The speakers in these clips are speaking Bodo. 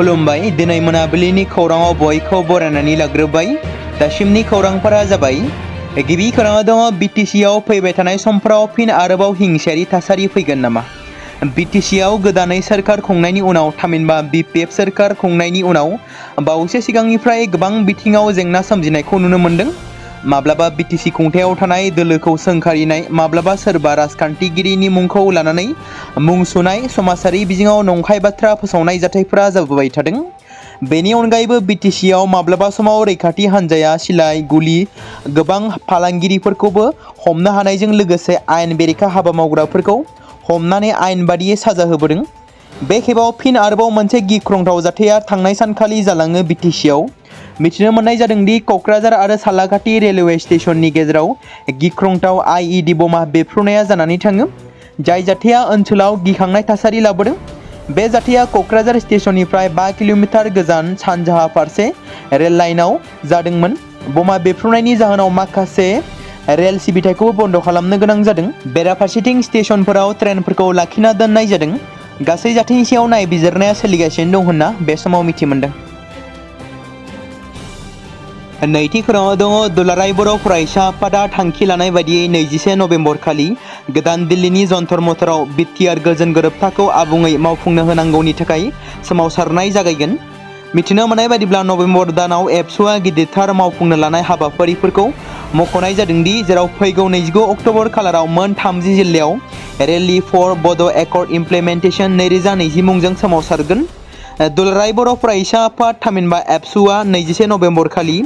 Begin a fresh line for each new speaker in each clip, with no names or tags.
खुलुमबाय दिनै मोनाबिलिनि खौराङाव बयखौ बरायनानै लाग्रोबाय। दासिमनि खौरांफोरा जाबाय गिबि खौराङाव दङ बिटिसिआव फैबाय थानाय समफोराव फिन आरोबाव हिंसायारि थासारि फैगोन नामा? बिटिसिआव गोदानै सोरखार खुंनायनि उनाव थामहिनबा बिपिएफ सोरखार खुंनायनि उनाव बावैसो सिगांनिफ्राय गोबां बिथिङाव जेंना सोमजिनायखौ नुनो मोन्दों। माब्लाबा बिटिसि खुंथायाव थानाय दोलोखौ सोंखारिनाय, माब्लाबा सोरबा राजखान्थिगिरिनि मुंखौ लानानै मुं सुनाय, समाजारि बिजोङाव नंखाय बाथ्रा फोसावनाय जाथायफोरा जाबोबाय थादों। बेनि अनगायैबो बिटिसिआव माब्लाबा समाव रैखाथि हान्जाया सिलाइ गुलि गोबां फालांगिरिफोरखौबो हमनो हानायजों लोगोसे आयेन बेरेखा हाबा मावग्राफोरखौ हमनानै आयेन बादियै साजा होबोदों। बे खेबाव फिन आरोबाव मोनसे गिख्रंथाव जाथाया थांनाय सानखालि जालाङो बिटिसिआव। मिथिनो मोननाय जादों दि क'क्राझार आरो सालाकाटि रेलवे स्टेशननि गेजेराव गिख्रंथाव आइइडि बमा बेफ्रुनाया जानानै थाङो, जाय जाथाया ओनसोलाव गिखांनाय थासारि लाबोदों। बे जाथाया क'क्राझार स्टेशननिफ्राय 5 किल'मिटार गोजान सानजाहा फारसे रेल लाइनआव जादोंमोन। बमा बेफ्रुनायनि जाहोनाव माखासे रेल सिबिथायखौ बन्द' खालामनो गोनां जादों। बेराफारसेथिं स्टेशनफोराव ट्रेनफोरखौ लाखिना दोननाय जादों। गासै जाथायनि सायाव नायबिजिरनाया सोलिगासिनो दं होनना बे समाव मिथि मोन्दों। नैथि खौराङाव दङ दुलाराय बर' फरायसा आफादा थांखि लानाय बायदियै 21 नबेम्बर खालि गोदान दिल्लीनि जन्तर मन्तराव बिटिआर गोजोन गोरोबथाखौ आबुङै मावफुंनो होनांगौनि थाखाय सोमावसारनाय जागायगोन। मिथिनो मोननाय बायदिब्ला नबेम्बर दानाव एबसुआ गिदिरथार मावफुंनो लानाय हाबाफारिफोरखौ मख'नाय जादोंदि जेराव फैगौ 29 अक्ट'बर खालाराव मोन 30 जिल्लायाव रेली फर बड' एकर्ड इमप्लिमेन्टेसन 2020 मुंजों सोमावसारगोन। दुलाराय बर' फरायसा आफाद थामहिनबा एबसुआ 21 नबेम्बर खालि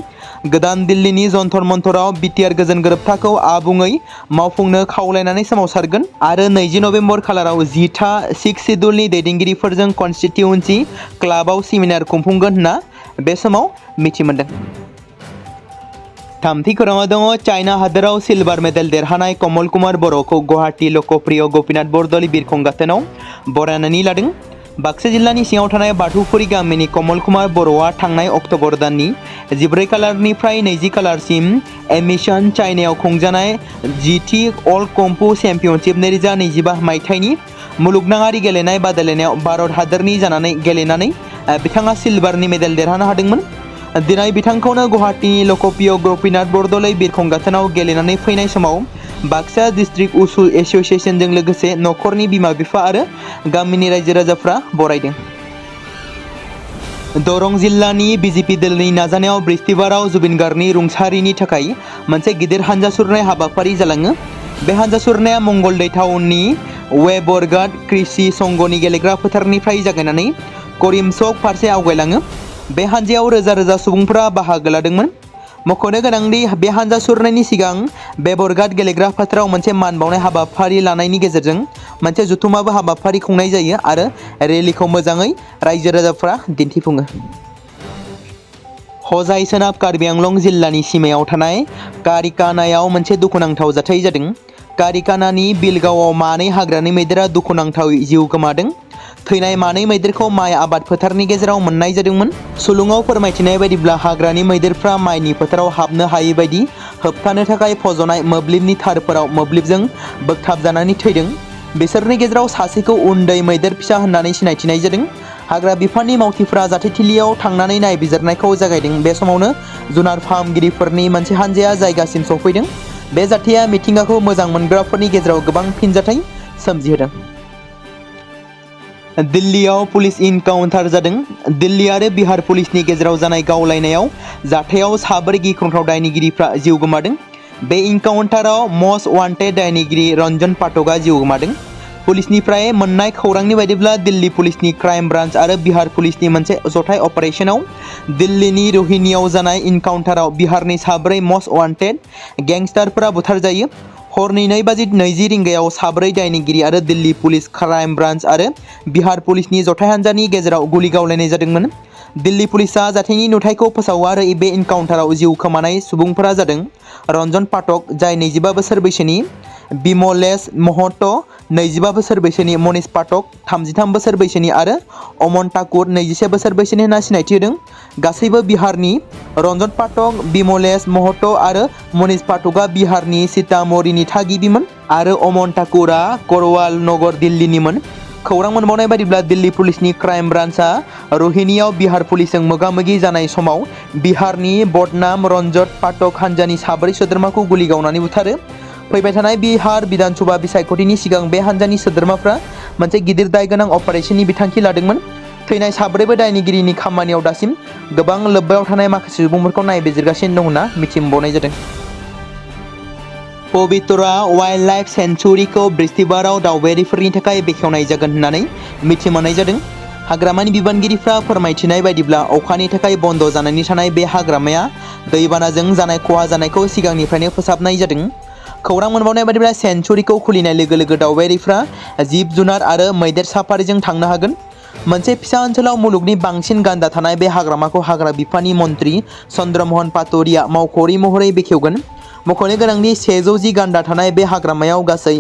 गोदान दिल्लीनि जन्तर मन्तराव बिटिआर गोजोन गोरोबथाखौ आबुङै मावफुंनो खावलायनानै सोमावसारगोन आरो 20 नबेम्बर खालाराव 10था 6 सिड्युलनि दैदेनगिरिफोरजों कन्स्टिटिउन्सि क्लाबआव सेमिनार खुंफुंगोन होनना बे समाव मिथि मोन्दों। थामथि खौराङाव दङ चाइना हादोराव सिलभार मेडेल देरहानाय कमल कुमार बर'खौ गुवाहाटी लकप्रिय गपिनाथ बरदलै बिरखं गाथोनाव बरायनानै लादों। बाक्सा जिल्लानि सिङाव थानाय बाथौफुरि गामिनि कमल कुमार बर'आ थांनाय अक्ट'बर दाननि 14 खालारनिफ्राय 20 खालारसिम एमिशन चाइनायाव खुंजानाय जिथि अल्ड कम्फु चेम्पियनशिप 2025 मायथाइनि मुलुगनाङारि गेलेनाय बादायलायनायाव भारत हादोरनि जानानै गेलेनानै बिथाङा सिलभारनि मेडेल देरहानो हादोंमोन। दिनै बिथांखौनो गुवाहाटीनि लकप्रिय गपिनाथ बरदलै बिरखं गाथोनाव गेलेनानै फैनाय समाव बाक्सा डिस्ट्रिक्ट उसु एस'सिएशनजों लोगोसे न'खरनि बिमा-बिफा आरो गामिनि रायजो राजाफ्रा बरायदों। दरं जिल्लानि बिजेपि दोलनि नाजानायाव बृहस्पतिबाराव जुबिन गार्गनि रुंसारिनि थाखाय मोनसे गिदिर हानजा सुरनाय हाबाफारि जालाङो। बे हानजा सुरनाया मंगलदै टाउननि वेबरघाट कृषि संघनि गेलेग्रा फोथारनिफ्राय जागायनानै करिमचक फारसे आवगायलाङो। बे हानजायाव रोजा रोजा सुबुंफोरा बाहागो लादोंमोन। मख'नो गोनांदि बे हानजा सुरनायनि सिगां वेबरघाट गेलेग्रा फोथाराव मोनसे मान बावनाय हाबाफारि लानायनि गेजेरजों मोनसे जथुम्माबो हाबाफारि खुंनाय जायो आरो रेलीखौ मोजाङै रायजो राजाफ्रा दिन्थिफुङो। हजाय सोनाब कार्बि आंलं जिल्लानि सिमायाव थानाय कारिकानायाव मोनसे दुखुनांथाव जाथाय जादों। कारिकानानि बिलगावआव मानै हाग्रानि मैदेरा दुखुनांथावै जिउ गोमादों। थैनाय मानै मैदेरखौ माइ आबाद फोथारनि गेजेराव मोननाय जादोंमोन। सुलुङाव फोरमायथिनाय बायदिब्ला हाग्रानि मैदेरफ्रा माइनि फोथाराव हाबनो हायै बायदि होबथानो थाखाय फज'नाय मोब्लिबनि तारफोराव मोब्लिबजों बोगथाबजानानै थैदों। बिसोरनि गेजेराव सासेखौ उन्दै मैदेर फिसा होननानै सिनायथिनाय जादों। हाग्रा बिफाननि मावथिफोरा जाथायथिलियाव थांनानै नायबिजिरनायखौ जागायदों। बे समावनो जुनार फाहामगिरिफोरनि मोनसे हानजाया जायगासिम सफैदों। बे जाथाया मिथिंगाखौ मोजां मोनग्राफोरनि गेजेराव गोबां फिनजाथाय सोमजिहोदों। दिल्लीयाव पुलिस इनकाउन्टार जादों। दिल्ली आरो बिहार पुलिसनि गेजेराव जानाय गावलायनायाव जाथायाव साब्रै गिख्रंथाव दायनिगिरिफ्रा जिउ गोमादों। बे इनकाउन्टाराव मस्ट वान्टेड दायनिगिरि रन्जन पाठकआ जिउ गोमादों। पुलिसनिफ्राय मोननाय खौरांनि बायदिब्ला दिल्ली पुलिसनि क्राइम ब्रान्च आरो बिहार पुलिसनि मोनसे जथाय अपारेशनाव दिल्लीनि रोहिनीआव जानाय इनकाउन्टाराव बिहारनि साब्रै मस्ट वान्टेड गेंस्टारफोरा बुथारजायो। हरनि 2:20 रिंगायाव साब्रै दायनिगिरि आरो दिल्ली पुलिस क्राइम ब्रान्च आरो बिहार पुलिसनि जथाय हान्जानि गेजेराव गुलि गावलायनाय जादोंमोन। दिल्ली पुलिसआ जाथायनि नुथायखौ फोसावो आरो बे इनकाउन्टाराव जिउ खोमानाय सुबुंफोरा जादों रन्जन पाठक, जाय 25 बोसोर बैसोनि, बिमलेश महत, 25 बोसोर बैसोनि, मनीष पाठक, 33 बोसोर बैसोनि आरो अमन ठाकुर, 21 बोसोर बैसोनि होनना सिनायथि होदों। गासैबो बिहारनि। रन्जन पाठक, बिमलेश महत आरो मनीष पाठकआ बिहारनि सीतामढ़ीनि थागिबिमोन आरो अमन ठाकुरआ करवाल नगर दिल्लीनिमोन। खौरां मोनबावनाय बायदिब्ला दिल्ली पुलिसनि क्राइम ब्रान्चआ रोहिणीआव बिहार पुलिसजों मोगा-मोगि जानाय समाव बिहारनि बदनाम रन्जन पाठक हान्जानि 4 सोद्रोमाखौ गुलि गावनानै बुथारो। फैबाय थानाय बिहार बिधानसभा बिसायख'थिनि सिगां बे हान्जानि सोद्रोमाफ्रा मोनसे गिदिर दायगोनां अपारेशननि बिथांखि लादोंमोन। थैनाय 4 दायनिगिरिनि खामानियाव दासिम गोबां लोब्बायाव थानाय माखासे सुबुंफोरखौ नायबिजिरगासिनो दं होनना मिथिबावनाय जादों। पवित्रा वाइल्ड लाइफ सेंचुरीखौ बृहस्पतिबाराव दावबायारिफोरनि थाखाय बेखेवनाय जागोन होननानै मिथिमोननाय जादों। हाग्रामानि बिबानगिरिफ्रा फोरमायथिनाय बायदिब्ला अखानि थाखाय बन्द जानानै थानाय बे हाग्रामाया दैबानाजों जानाय खहा जानायखौ सिगांनिफ्रायनो फोसाबनाय जादों। खौरां मोनबावनाय बायदिब्ला सेंचुरीखौ खुलिनाय लोगो लोगो दावबायारिफ्रा जिब-जुनार आरो मैदेर साफारिजों थांनो हागोन। मोनसे फिसा ओनसोलाव मुलुगनि बांसिन गान्दा थानाय बे हाग्रामाखौ हाग्रा बिफाननि मन्त्रि चन्द्रमोहन पाटौरिया मावख'आरि महरै बेखेवगोन। मख'नो गोनांदि 110 गान्दा थानाय बे हाग्रामायाव गासै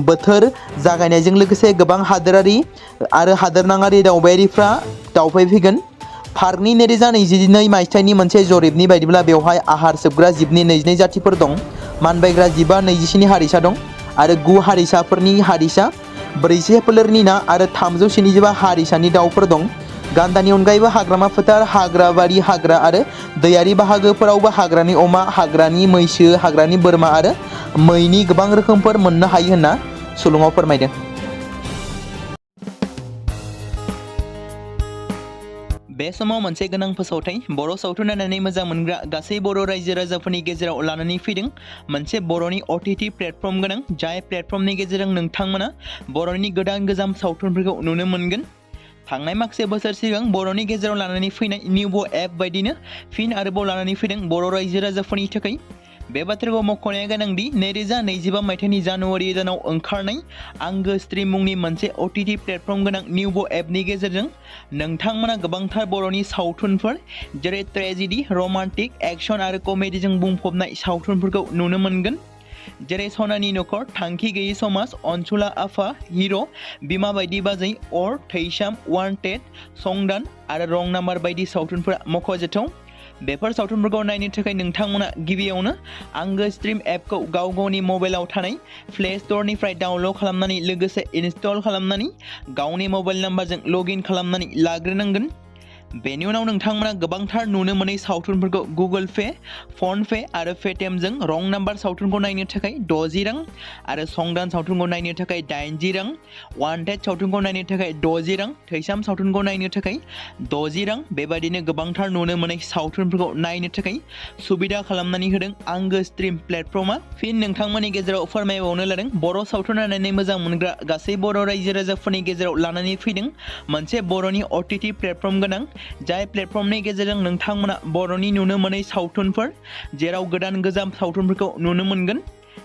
बोथोर जागायनायजों लोगोसे गोबां हादोरारि आरो हादोरनाङारि दावबायारिफ्रा दावबायफैगोन। पार्कनि 2022 मायथाइनि मोनसे जरिबनि बायदिब्ला बेवहाय आहार सोबग्रा जिबनि 22 जातिफोर दं, मानबायग्रा जिबा 27 हारिसा दं आरो 9 हारिसाफोरनि हारिसा, 40 फोलेरनि ना आरो 375 हारिसानि दाउफोर दं। गान्दानि अनगायैबो हाग्रामा फोथार, हाग्राबारि हाग्रा आरो दैयारि बाहागोफोरावबो हाग्रानि अमा, हाग्रानि मैसो, हाग्रानि बोरमा आरो मैनि गोबां रोखोमफोर मोननो हायो होनना सुलुङाव फोरमायदों। बे समाव मोनसे गोनां फोसावथाय बर' सावथुन नायनानै मोजां मोनग्रा गासै बर' रायजो राजाफोरनि गेजेराव लानानै फैदों मोनसे बर'नि OTT प्लेटफर्म गोनां, जाय प्लेटफर्मनि गेजेरजों नोंथांमोना बर'नि गोदान सावथुनफोरखौ नुनो मोनगोन। थांनाय माखासे बोसोर सिगां बर'नि गेजेराव लानानै फैनाय निउबो एप बायदिनो फिन आरोबाव लानानै फैदों बर' रायजो राजाफोरनि थाखाय। बे बाथ्राखौ मख'नाया गोनांदि 2025 मायथाइनि जानुवारि दानाव ओंखारनाय आंगो स्ट्रिम मुंनि मोनसे OTT प्लेटफर्म गोनां निउबो एपनि गेजेरजों नोंथांमोना गोबांथार बर'नि सावथुनफोर जेरै ट्रेजेडि, रमान्टिक, एक्शन आरो कमेडिजों बुंफबनाय सावथुनफोरखौ नुनो मोनगोन। जेरै सनानि नखर, थांखि गैयै समाज, अनसुला आफा, हिर', बिमा बायदि बाजै, अर, थैसाम, वान्टेड, संदान आरो रं नाम्बार बायदि सावथुनफोरा मख'जाथाव। बेफोर सावथुनफोरखौ नायनो थाखाय नोंथांमोना गिबियावनो आंगो स्ट्रिम एपखौ गावनि मबाइलाव थानाय प्ले स्ट'रनिफ्राय डाउनल'ड खालामनानै लोगोसे इनस्टल खालामनानै गावनि मबाइल नाम्बारजों लगइन खालामनानै लाग्रोनांगोन। बेनि उनाव नोंथांमोना गोबांथार नुनो मोनै सावथुनफोरखौ गुगोल पे, फन पे आरो पेटिएमजों रं नाम्बार सावथुनखौ नायनो थाखाय 60 रां आरो संदान सावथुनखौ नायनो थाखाय 80 रां, वान्टेड सावथुनखौ नायनो थाखाय 60 रां, थैसाम सावथुनखौ नायनो थाखाय 60 रां बेबायदिनो गोबांथार नुनो मोनै सावथुनफोरखौ नायनो थाखाय सुबिदा खालामनानै होदों आंगो स्ट्रिम प्लेटफर्मआ। फिन नोंथांमोननि गेजेराव फोरमायबावनो लादों बर' सावथुन नायनानै मोजां मोनग्रा गासै बर' रायजो राजाफोरनि गेजेराव लानानै फैदों मोनसे बर'नि OTT प्लेटफर्म गोनां, जाय प्लेटफर्मनि गेजेरजों नोंथांमोना बर'नि नुनो मोनै सावथुनफोर जेराव गोजाम सावथुनफोरखौ नुनो मोनगोन।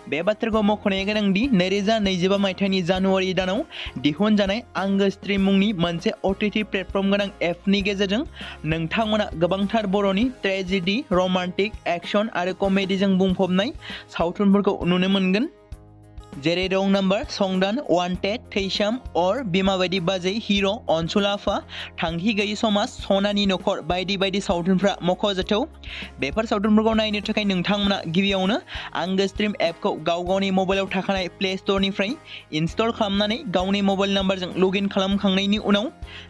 बे बाथ्राखौ मख'नाया गोनांदि 2025 मायथाइनि जानुवारि दानाव दिहुनजानाय आंगो स्ट्रिम मुंनि मोनसे OTT प्लेटफर्म गोनां एपनि गेजेरजों नोंथांमोना गोबांथार बर'नि ट्रेजेडि, रमान्टिक, एक्शन आरो कमेडिजों बुंफबनाय सावथुनफोरखौ नुनो मोनगोन। जेरै रं नाम्बार, संदान, वान्टेड, थैसाम, अर, बिमा बायदि बाजै, हिर', अनसुला आफा, थांखि गैयै समाज, सनानि नखर बायदि बायदि सावथुनफ्रा मख'जाथाव। बेफोर सावथुनफोरखौ नायनो थाखाय नोंथांमोना गिबियावनो आंगो स्ट्रिम एपखौ गावनि मबाइलाव थाखानाय प्ले स्ट'रनिफ्राय इनस्टल खालामनानै गावनि मबाइल नाम्बारजों लगइन खालामखांनायनि उनाव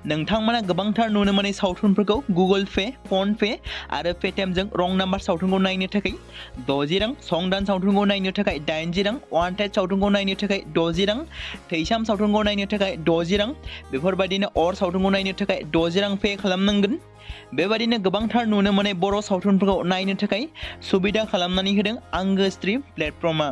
नोंथांमोना गोबांथार नुनो मोनै सावथुनफोरखौ गुगोल पे, फन पे आरो पेटिएमजों रं नाम्बार सावथुनखौ नायनो थाखाय 60 रां, संदान सावथुनखौ नायनो थाखाय 80 रां, वान्टेड सावथुनखौ नायनो थाखाय 60 रां, थैसाम सावथुनखौ नायनो थाखाय 60 रां बेफोरबायदिनो अर सावथुनखौ नायनो थाखाय 60 रां पे खालामनांगोन। बेबायदिनो गोबांथार नुनो मोनै बर' सावथुनफोरखौ नायनो थाखाय सुबिदा खालामनानै होदों आंगो स्ट्रिम प्लेटफर्मआ।